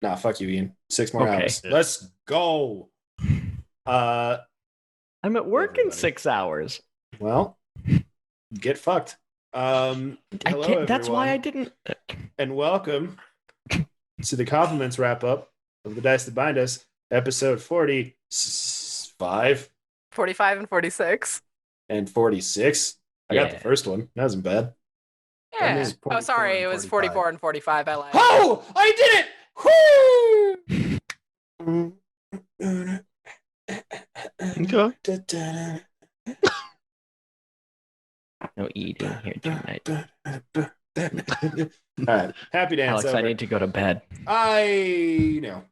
Nah, fuck you, Ian. 6 more Okay. hours. Let's go. Uh, I'm at work in everybody. 6 hours. Well, get fucked. I Hello, can't. That's why I everyone, didn't. and welcome to the compliments wrap up of the Dice That Bind Us, episode 45 45 and 46. and 46. I got the Yeah. first one. That wasn't bad. Yeah. is Oh, 44 sorry. and It was 45. 44 and 45. I lied. Oh, I did it! Woo! Okay. No eating here tonight. All right, happy dance. Alex, over. I need to go to bed. I know.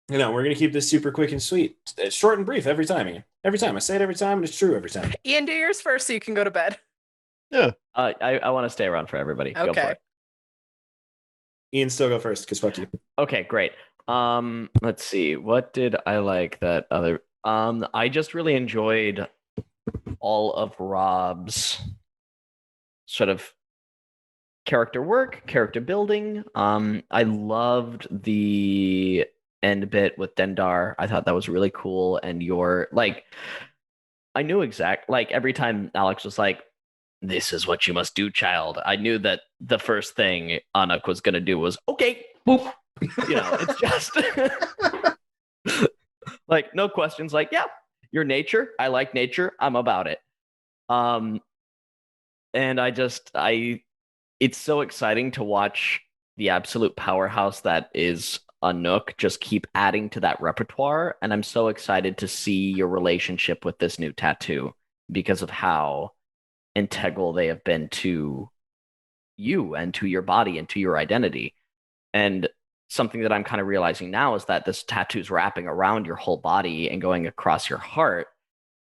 We're gonna keep this super quick and sweet. It's short and brief every time, Ian. Every time. I say it every time, and it's true every time. Ian, do yours first so you can go to bed. Yeah. I want to stay around for everybody. Go for Okay. it. Ian, still go first, because fuck you. Okay, great. Let's see. What did I like that other? I just really enjoyed all of Rob's sort of character work, character building. I loved the end bit with Dendar. I thought that was really cool. And I knew every time Alex was like, "This is what you must do, child," I knew that the first thing Anak was gonna do was, "Okay, boop." It's just like no questions. Like, yeah, your nature. I like nature. I'm about it. And it's so exciting to watch the absolute powerhouse that is Anouk just keep adding to that repertoire. And I'm so excited to see your relationship with this new tattoo because of how integral they have been to you and to your body and to your identity. And something that I'm kind of realizing now is that this tattoo's wrapping around your whole body and going across your heart.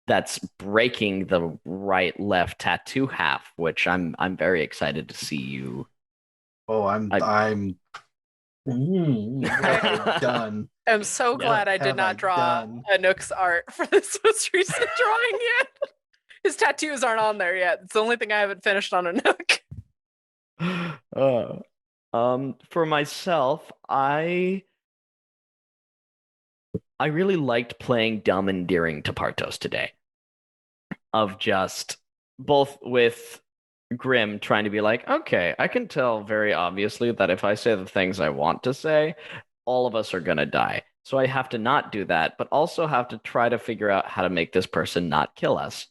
That's breaking the right left tattoo half, which I'm very excited to see you. Oh, I'm done. I'm so glad I did not draw Anouk's art for this most recent drawing yet. His tattoos aren't on there yet. It's the only thing I haven't finished on Anouk. For myself, I really liked playing dumb and endearing to Partos today. Of just both with Grim trying to be like, okay, I can tell very obviously that if I say the things I want to say, all of us are gonna die. So I have to not do that, but also have to try to figure out how to make this person not kill us.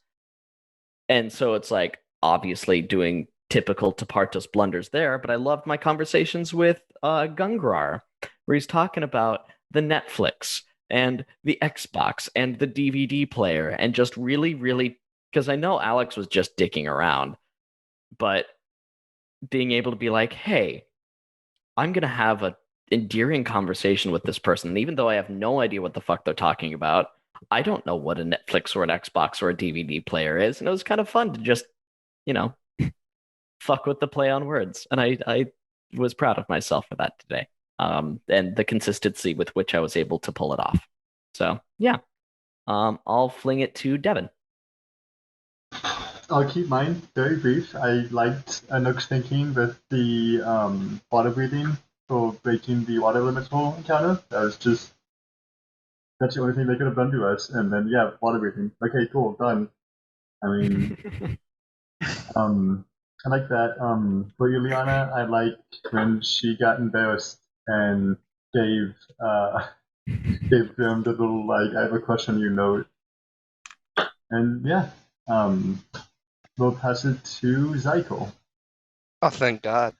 And so it's like obviously doing typical Tapartos blunders there, but I loved my conversations with Gungrar, where he's talking about the Netflix and the Xbox and the DVD player and just really, really, because I know Alex was just dicking around, but being able to be like, hey, I'm going to have an endearing conversation with this person. And even though I have no idea what the fuck they're talking about, I don't know what a Netflix or an Xbox or a DVD player is. And it was kind of fun to just, fuck with the play on words. And I was proud of myself for that today. And the consistency with which I was able to pull it off. So, yeah. I'll fling it to Devin. I'll keep mine very brief. I liked Anouk's thinking with the water breathing for breaking the water limits hole encounter. That's the only thing they could have done to us. And then, yeah, water breathing. Okay, cool, done. I mean, I like that. For Juliana, I liked when she got embarrassed and gave them the little, like, I have a crush on you note. And yeah, we'll pass it to Zyko. Oh, thank God.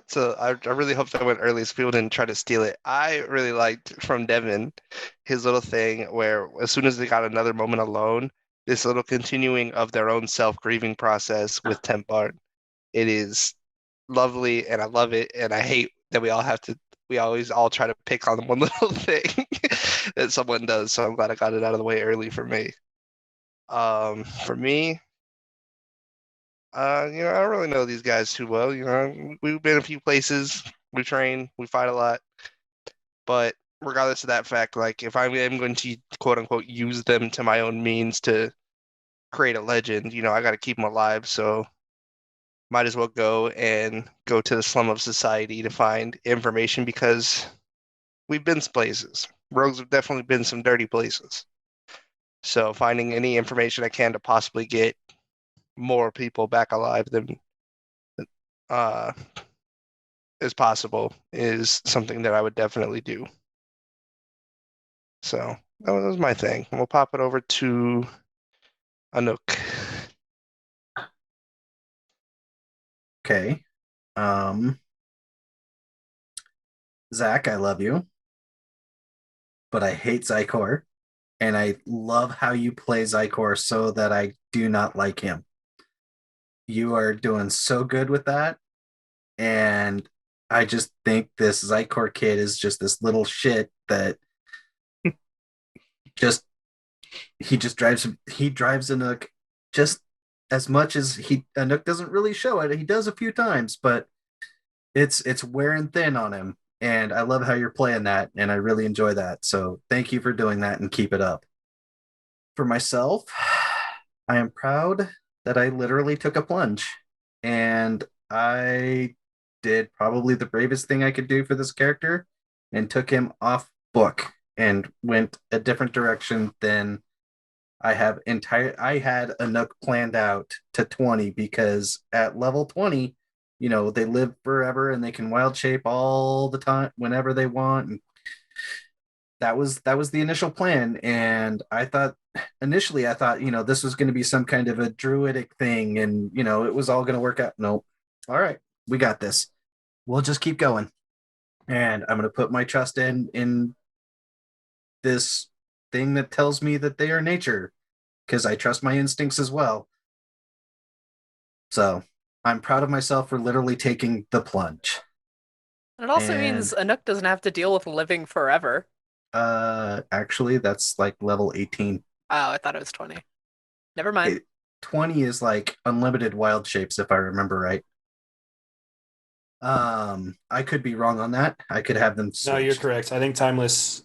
So I really hope that I went early so people didn't try to steal it. I really liked from Devin his little thing where as soon as they got another moment alone, this little continuing of their own self-grieving process with Tempard. It is lovely and I love it, and I hate that we always all try to pick on one little thing that someone does, so I'm glad I got it out of the way early for me. For me, I don't really know these guys too well. We've been a few places, we train, we fight a lot. But regardless of that fact, like if I am going to quote unquote use them to my own means to create a legend, I got to keep them alive. So might as well go to the slum of society to find information because we've been places. Rogues have definitely been some dirty places. So finding any information I can to possibly get more people back alive than is possible is something that I would definitely do. So that was my thing. We'll pop it over to Anouk. Okay. Zach, I love you, but I hate Zykor, and I love how you play Zykor so that I do not like him. You are doing so good with that, and I just think this Zykor kid is just this little shit that just he drives Anouk just as much as Anouk doesn't really show it. He does a few times, but it's wearing thin on him. And I love how you're playing that, and I really enjoy that. So thank you for doing that and keep it up. For myself, I am proud that I literally took a plunge, and I did probably the bravest thing I could do for this character and took him off book and went a different direction than I had a nook planned out to 20 because at level 20, they live forever and they can wild shape all the time whenever they want. And that was the initial plan. And initially I thought, this was going to be some kind of a druidic thing and, it was all going to work out. Nope. All right, we got this. We'll just keep going. And I'm going to put my trust in this thing that tells me that they are nature because I trust my instincts as well. So I'm proud of myself for literally taking the plunge. It also means Anouk doesn't have to deal with living forever. Actually, that's like level 18. Oh, I thought it was 20. Never mind. 20 is like unlimited wild shapes, if I remember right. I could be wrong on that. I could have them switched. No, you're correct. I think timeless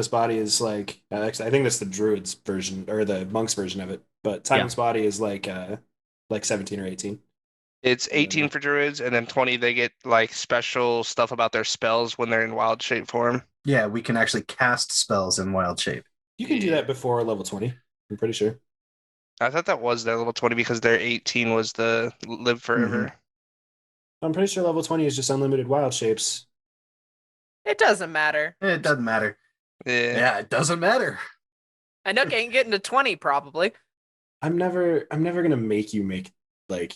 body is like actually, I think that's the druids version or the monks version of it. But timeless body is like 17 or 18. It's 18 for druids, and then 20 they get like special stuff about their spells when they're in wild shape form. Yeah, we can actually cast spells in wild shape. You can do that before level 20. I'm pretty sure. I thought that was their level 20 because their 18 was the live forever. Mm-hmm. I'm pretty sure level 20 is just unlimited wild shapes. It doesn't matter. It doesn't matter. Yeah, it doesn't matter. Anouk ain't getting to 20 probably. I'm never gonna make you make like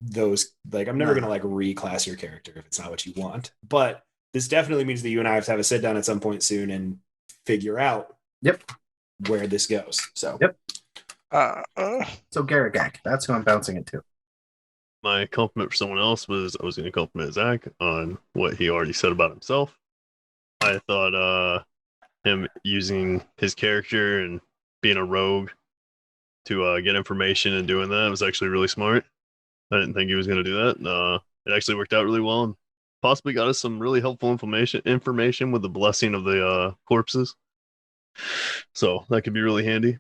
those like I'm never gonna like reclass your character if it's not what you want. But this definitely means that you and I have to have a sit down at some point soon and figure out where this goes. So So Garagak, that's who I'm bouncing it to. My compliment for someone else was I was going to compliment Zach on what he already said about himself. I thought him using his character and being a rogue to get information and doing that was actually really smart. I didn't think he was going to do that. It actually worked out really well and possibly got us some really helpful information with the blessing of the corpses. So that could be really handy.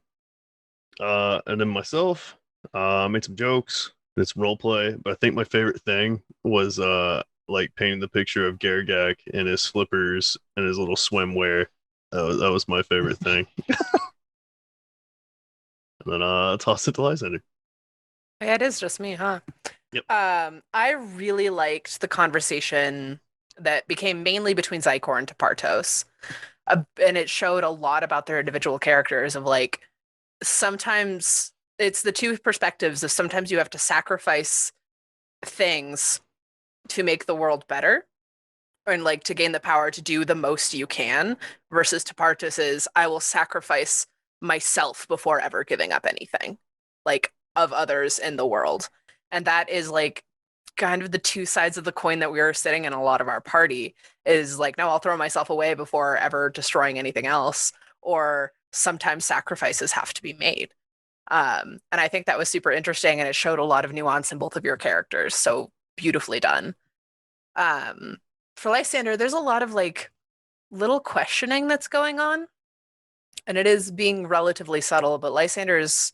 And then myself, I made some jokes. It's role play, but I think my favorite thing was like painting the picture of Garagak in his slippers and his little swimwear. That was my favorite thing. And then toss it to Lysander. Yeah, it is just me, huh? Yep. I really liked the conversation that became mainly between Zykor and Tapartos. And it showed a lot about their individual characters of like, sometimes it's the two perspectives of sometimes you have to sacrifice things to make the world better and like to gain the power to do the most you can versus Tapartos is I will sacrifice myself before ever giving up anything like of others in the world. And that is like kind of the two sides of the coin that we are sitting in a lot of our party is like, no, I'll throw myself away before ever destroying anything else. Or sometimes sacrifices have to be made. And I think that was super interesting and it showed a lot of nuance in both of your characters. So beautifully done. For Lysander, there's a lot of like little questioning that's going on. And it is being relatively subtle, but Lysander is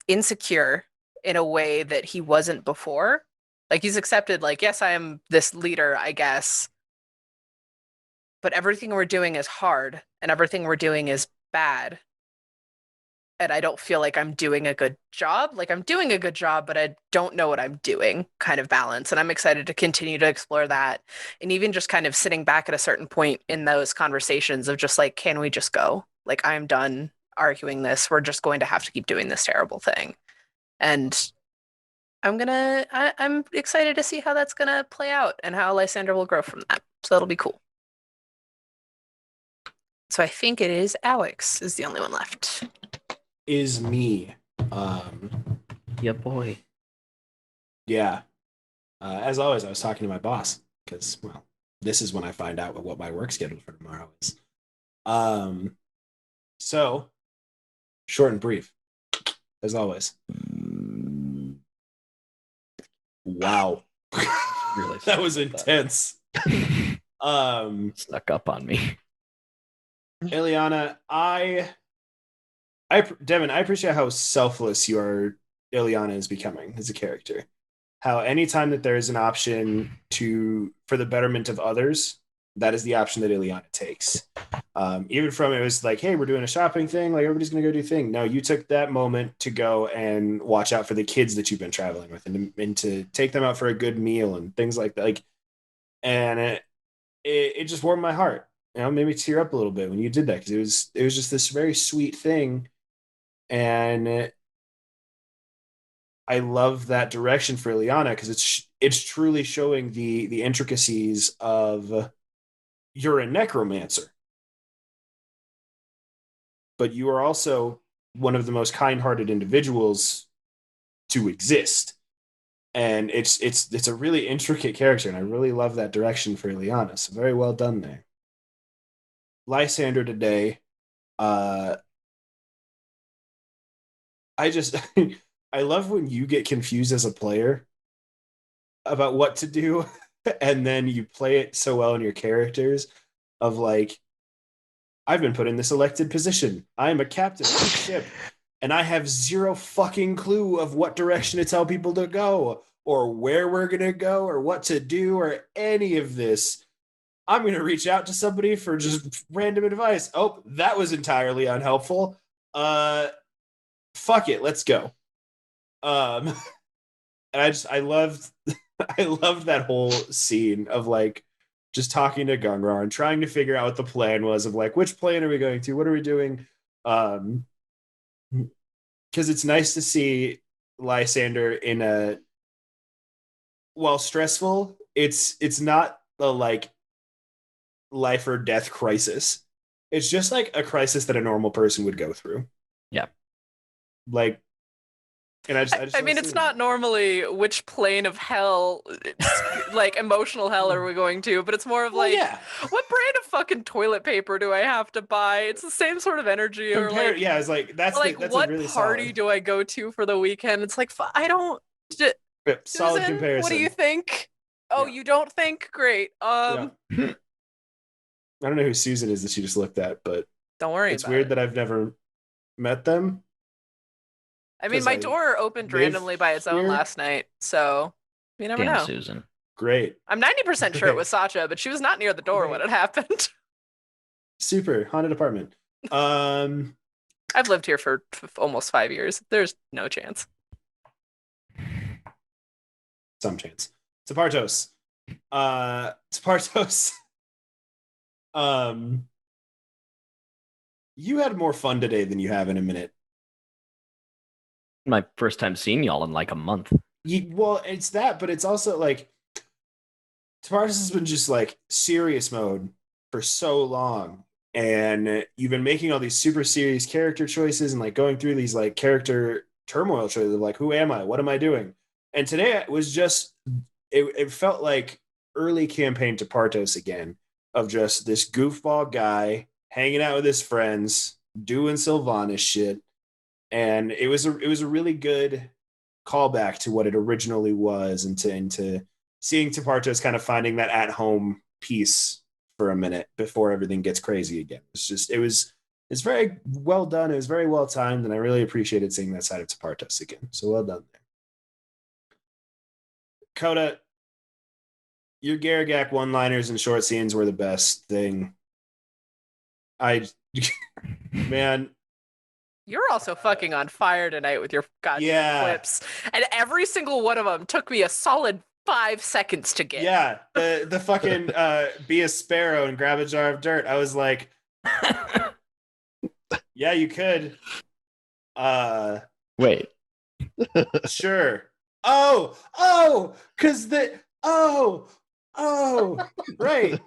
insecure in a way that he wasn't before. Like he's accepted, like, yes, I am this leader, I guess, but everything we're doing is hard and everything we're doing is bad. And I don't feel like I'm doing a good job. Like I'm doing a good job, but I don't know what I'm doing kind of balance. And I'm excited to continue to explore that. And even just kind of sitting back at a certain point in those conversations of just like, can we just go? Like, I'm done arguing this. We're just going to have to keep doing this terrible thing. And I'm excited to see how that's gonna play out and how Lysander will grow from that. So that'll be cool. So I think it is Alex is the only one left. Is me. Yeah, boy. Yeah. As always, I was talking to my boss because, well, this is when I find out what my work schedule for tomorrow is. So, short and brief, as always. Wow. Really that was intense. Snuck up on me. Ileana, Devin, I appreciate how selfless your Ileana is becoming as a character. How anytime that there is an option for the betterment of others, that is the option that Ileana takes. Even from it was like, hey, we're doing a shopping thing, like everybody's gonna go do a thing. No, you took that moment to go and watch out for the kids that you've been traveling with, and to take them out for a good meal and things like that. Like, and it just warmed my heart. You know, made me tear up a little bit when you did that because it was just this very sweet thing, and I love that direction for Ileana because it's truly showing the intricacies of you're a necromancer, but you are also one of the most kind-hearted individuals to exist. And it's a really intricate character, and I really love that direction for Ileana. So very well done there. Lysander today, I just I love when you get confused as a player about what to do, and then you play it so well in your characters of like, I've been put in this elected position. I am a captain of a ship, and I have zero fucking clue of what direction to tell people to go, or where we're gonna go, or what to do, or any of this. I'm gonna reach out to somebody for just random advice. Oh, that was entirely unhelpful. Fuck it, let's go. And I loved I loved that whole scene of like just talking to Gungar and trying to figure out what the plan was of like which plane are we going to, what are we doing, because it's nice to see Lysander in a, while stressful, it's not a like life or death crisis. It's just like a crisis that a normal person would go through. Yeah. Like, and I mean, it's not normally which plane of hell, like emotional hell, are we going to, but it's more of like, yeah, what brand of fucking toilet paper do I have to buy? It's the same sort of energy. Or like, yeah, it's like that's what a really party solid, do I go to for the weekend? It's like, I don't. solid Susan, comparison. what do you think? Oh, Yeah. you don't think? Great. Yeah. I don't know who Susan is that she just looked at, but don't worry. it's weird that I've never met them. I mean, my door opened randomly by its own last night, so you never know. Susan. Great. I'm 90% sure it was Sacha, but she was not near the door when it happened. Super haunted apartment. I've lived here for almost 5 years. There's no chance. Some chance. Tapartos. Tapartos. You had more fun today than you have in a minute. My first time seeing y'all in like a month. Well, it's that, but it's also like Tapartos has been just like serious mode for so long, and you've been making all these super serious character choices and like going through these like character turmoil choices of like, who am I? What am I doing? And today it was just it felt like early campaign Tapartos again, of just this goofball guy hanging out with his friends, doing Sylvanas shit. And it was a really good callback to what it originally was, and to seeing Tapartos kind of finding that at home peace for a minute before everything gets crazy again. It's very well done. It was very well timed, and I really appreciated seeing that side of Tapartos again. So well done there. Coda, your Garagak one-liners and short scenes were the best thing. Man, You're also fucking on fire tonight with your goddamn quips. And every single one of them took me a solid 5 seconds to get. Yeah, the fucking be a sparrow and grab a jar of dirt. I was like, yeah, you could. Wait. Sure. Cause right.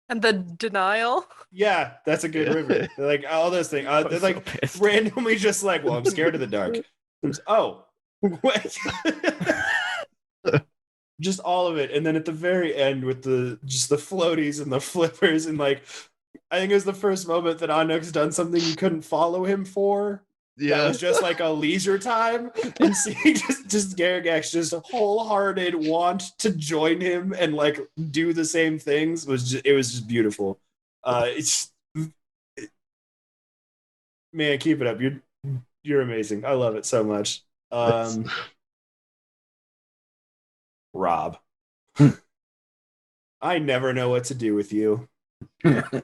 And the denial. Yeah, that's a good river. Like all those things. They're like pissed. randomly just like, well, I'm scared of the dark. What? Just all of it. And then at the very end with the floaties and the flippers and like I think it was the first moment that Anuk's done something you couldn't follow him for. Yeah, that was just like a leisure time, and seeing just Garagak's just wholehearted want to join him and like do the same things was just beautiful. Man, keep it up. You're amazing. I love it so much. Rob, I never know what to do with you. I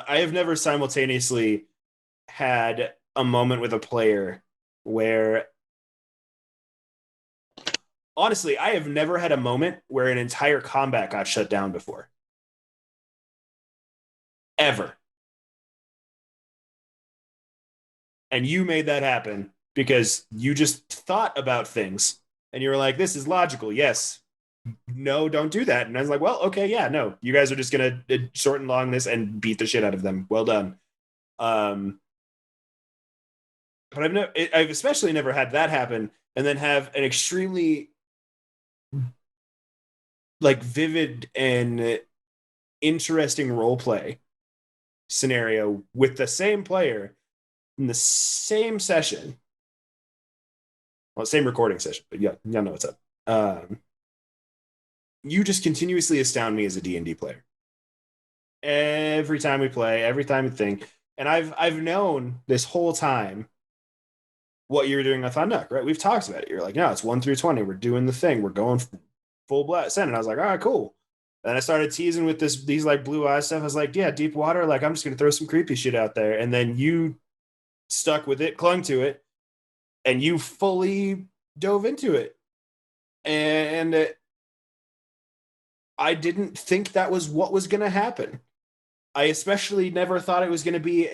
have never simultaneously had a moment with a player where honestly, I have never had a moment where an entire combat got shut down before. Ever. And you made that happen because you just thought about things and you were like, this is logical. Yes. No, don't do that. And I was like, well, okay, yeah, no. You guys are just going to shorten long this and beat the shit out of them. Well done. But I've especially never had that happen and then have an extremely like vivid and interesting role play scenario with the same player in the same session. Well, same recording session, but y'all know what's up. You just continuously astound me as a D&D player. Every time we play, every time we think, and I've known this whole time what you were doing with Anuk, right? We've talked about it. You're like, no, it's 1 through 20. We're doing the thing. We're going full blast. And I was like, all right, cool. And I started teasing with these like blue eye stuff. I was like, yeah, deep water. Like, I'm just gonna throw some creepy shit out there. And then you stuck with it, clung to it, and you fully dove into it. And I didn't think that was what was gonna happen. I especially never thought it was going to be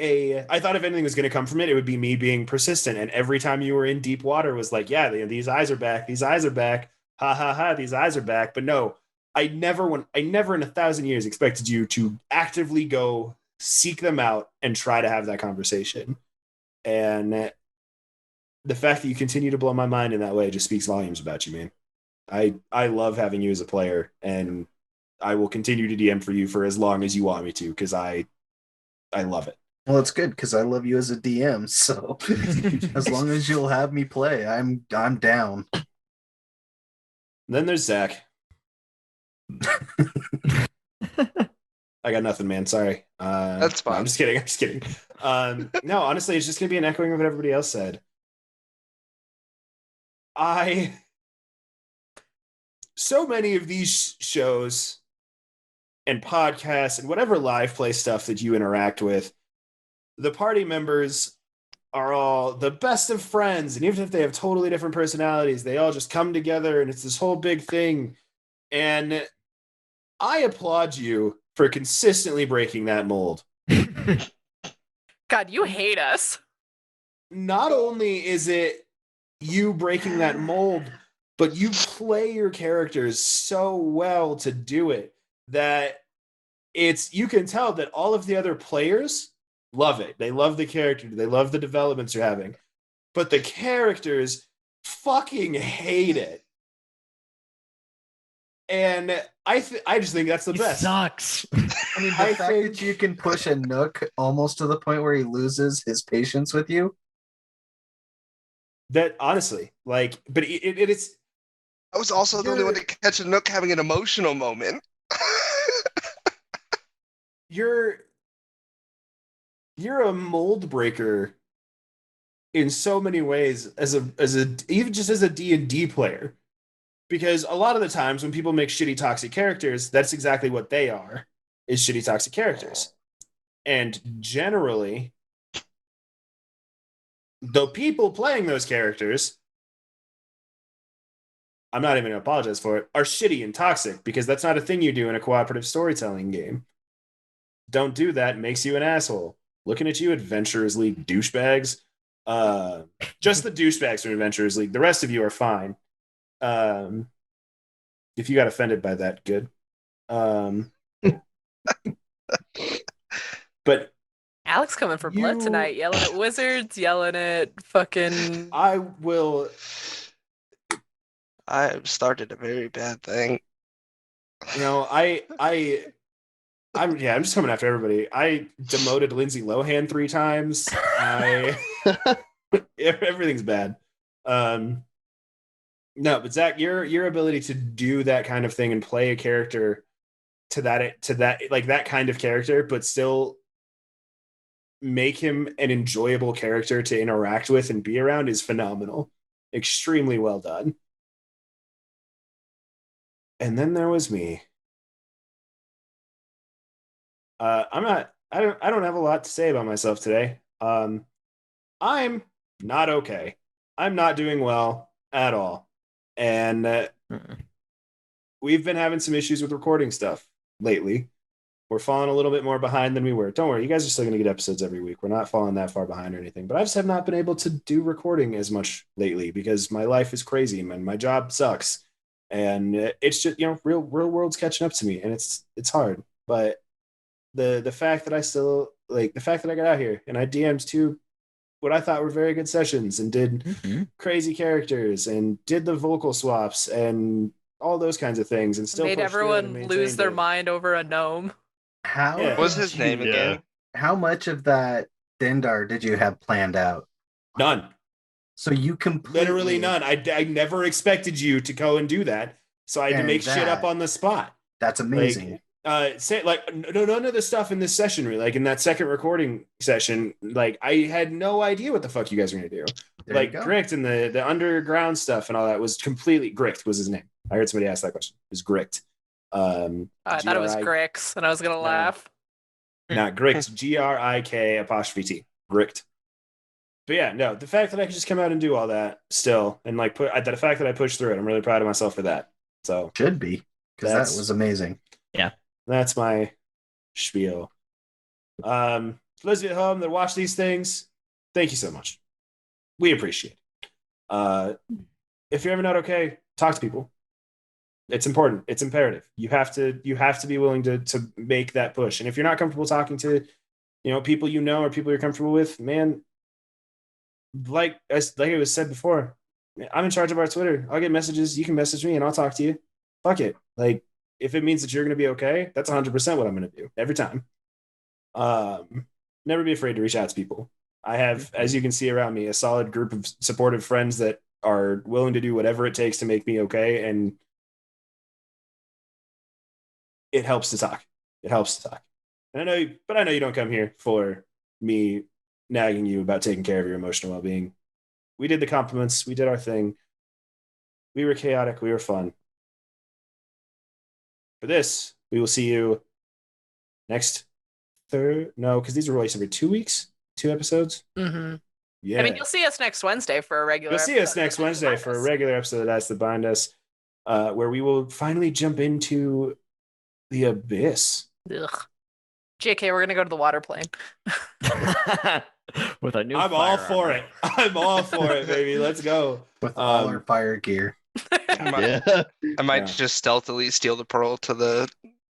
I thought if anything was going to come from it, it would be me being persistent. And every time you were in deep water was like, yeah, these eyes are back. These eyes are back. Ha ha ha. These eyes are back. But no, I never in 1,000 years expected you to actively go seek them out and try to have that conversation. And the fact that you continue to blow my mind in that way just speaks volumes about you, man. I love having you as a player, and I will continue to DM for you for as long as you want me to, because I love it. Well, it's good because I love you as a DM. So as long as you'll have me play, I'm down. Then there's Zach. I got nothing, man. Sorry. That's fine. No, I'm just kidding. No, honestly, it's just gonna be an echoing of what everybody else said. So many of these shows and podcasts and whatever live play stuff that you interact with, the party members are all the best of friends. And even if they have totally different personalities, they all just come together and it's this whole big thing. And I applaud you for consistently breaking that mold. God, you hate us. Not only is it you breaking that mold, but you play your characters so well to do it that you can tell that all of the other players love it. They love the character. They love the developments you're having. But the characters fucking hate it. And I just think that's the best. Sucks. I mean, the fact that you can push a Nook almost to the point where he loses his patience with you. That honestly, like, but it's. I was also the only one to catch a Nook having an emotional moment. You're a mold breaker in so many ways as a even just as a D&D player, because a lot of the times when people make shitty toxic characters, that's exactly what they are, is shitty toxic characters. And generally, the people playing those characters, I'm not even going to apologize for it, are shitty and toxic, because that's not a thing you do in a cooperative storytelling game. Don't do that. It makes you an asshole. Looking at you, Adventurers League douchebags. Just the douchebags from Adventurers League. The rest of you are fine. If you got offended by that, good. But Alex coming for blood tonight, yelling at wizards, yelling at fucking. I will. I started a very bad thing. You know, I'm just coming after everybody. I demoted Lindsay Lohan 3 times. Everything's bad. No, but Zach, your ability to do that kind of thing and play a character to that like that kind of character, but still make him an enjoyable character to interact with and be around is phenomenal. Extremely well done. And then there was me. I don't have a lot to say about myself today. I'm not okay. I'm not doing well at all. And we've been having some issues with recording stuff lately. We're falling a little bit more behind than we were. Don't worry, you guys are still going to get episodes every week. We're not falling that far behind or anything. But I just have not been able to do recording as much lately because my life is crazy and my job sucks. And it's just, real world's catching up to me, and it's hard. But the fact that I still the fact that I got out here and I DM'd 2 what I thought were very good sessions and did crazy characters and did the vocal swaps and all those kinds of things and still made everyone lose their mind over a gnome. What was his name again? How much of that Dendar did you have planned out? None. So you completely... Literally none. I never expected you to go and do that. So I had to make shit up on the spot. That's amazing. None of the stuff in this session, really, like in that second recording session, like I had no idea what the fuck you guys were gonna do. Like Grict and the underground stuff and all that was completely Grict was his name. I heard somebody ask that question. It was Grict. I thought it was Grix, and I was gonna laugh. Not Grict, GRIK''T. Grict. But yeah, no, the fact that I could just come out and do all that still, and like the fact that I pushed through it, I'm really proud of myself for that. So should be, because that was amazing. Yeah. That's my spiel. For those of you at home that watch these things, thank you so much. We appreciate it. If you're ever not okay, talk to people. It's important. It's imperative. You have to be willing to make that push. And if you're not comfortable talking to, people or people you're comfortable with, man, like it was said before, I'm in charge of our Twitter. I'll get messages. You can message me and I'll talk to you. Fuck it. Like, if it means that you're going to be okay, that's 100% what I'm going to do every time. Never be afraid to reach out to people. I have, as you can see around me, a solid group of supportive friends that are willing to do whatever it takes to make me okay. And it helps to talk. It helps to talk. And I know you don't come here for me nagging you about taking care of your emotional well-being. We did the compliments. We did our thing. We were chaotic. We were fun. For this, we will see you next because these are released every 2 weeks, 2 episodes. Mm-hmm. Yeah. I mean, you'll see us next Wednesday for a regular. You'll see us next Wednesday for a regular episode of That's the Bind Us, where we will finally jump into the abyss. Ugh. JK, we're gonna go to the water plane. With a new. I'm all for it. I'm all for it, baby. Let's go with all our fire gear. I might just stealthily steal the pearl to the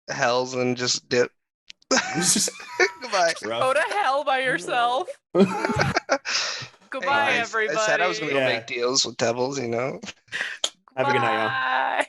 hells and just dip. Goodbye. Go to hell by yourself. Goodbye, everybody. I said I was going to go make deals with devils, Have a good night, y'all.